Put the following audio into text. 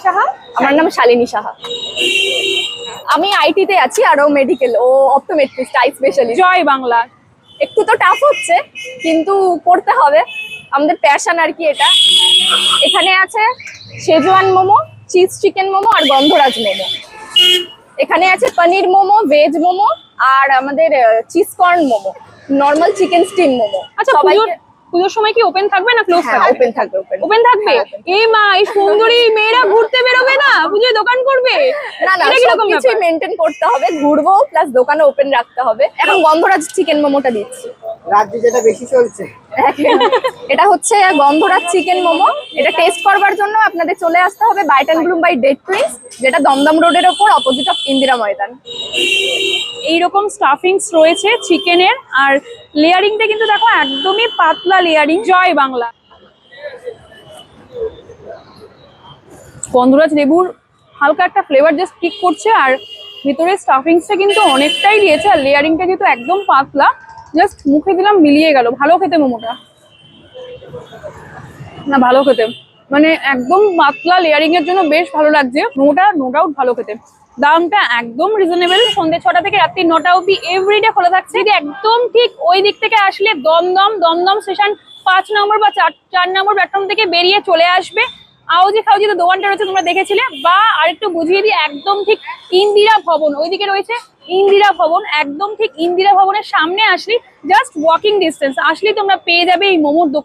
সাহা। আমার নাম শালিনী সাহা। আমি আইটিতে আছি আর ও মেডিকেল, ও অপটোমেট্রিস্ট, আই স্পেশালিস্ট। জয় বাংলা। একটু তো টাফ হচ্ছে কিন্তু করতে হবে, আমাদের প্যাশন আর কি এটা। এখানে আছে Schezwan momo, cheese chicken momo আর গন্ধরাজ মোমো। এখানে আছে পনির মোমো, ভেজ মোমো আর আমাদের cheese corn momo, normal chicken steam momo. আচ্ছা, পুজোর সময় কি ওপেন থাকবে না ক্লোজ হ্যাঁ, থাকবে? ওপেন থাকবে। ওপেন থাকবে। এই মা, এই সুন্দরী মেয়েরা ঘুরতে বেরোবে না, পুজোয় দোকান করবে? না না, এটা কিরকম সবকিছু ব্যাপার? মেনটেন করতে হবে, ঘুরবো প্লাস দোকানে ওপেন রাখতে হবে। এখন গন্ধরাজ চিকেন মোমোটা দিচ্ছি। রাজ্যে যেটা বেশি চলছে। এটা হচ্ছে গন্ধরাজ চিকেন মোমো। এটা টেস্ট করবার জন্য আপনাদের চলে আসতে হবে bite and bloom by dead twins, যেটা দমদম রোডের ওপর অপোজিট অফ ইন্দিরা ময়দান। এইরকম স্টাফিংস রয়েছে চিকেনের, আর লেয়ারিংটা কিন্তু দেখো একদমই পাতলা লেয়ারিং। জয় বাংলা। গন্ধরাজ লেবুর হালকা একটা ফ্লেভার জাস্ট কিক করছে, আর ভিতরে স্টাফিংসটা কিন্তু অনেকটাই দিয়েছে, আর লেয়ারিংটা যেহেতু একদম পাতলা, জাস্ট মুখে দিলাম মিলিয়ে গেল। ভালো খেতে মোমোটা, না ভালো খেতে, মানে একদম পাতলা লেয়ারিং এর জন্য বেশ ভালো লাগছে মোমোটা, নো ডাউট ভালো খেতে। দামটা একদম রিজনেবল। সন্ধ্যে 6টা থেকে রাত্রি 9টা অবধি এভরিডে খোলা থাকছে। যদি একদম ঠিক ওই দিক থেকে আসলে দমদম স্টেশন 5 নম্বর বা 4 নম্বর প্ল্যাটফর্ম থেকে বেরিয়ে চলে আসবে। আউজি খাউজি তো দোকানটা রয়েছে, তোমরা দেখেছিলে। বা আরেকটু বুঝিয়ে দিই, একদম ঠিক ইন্দিরা ভবন, ওইদিকে রয়েছে ইন্দিরা ভবন। একদম ঠিক ইন্দিরা ভবনের সামনে আসলি, জাস্ট ওয়াকিং ডিস্টেন্স আসলেই তোমরা পেয়ে যাবে এই মোমোর দোকান।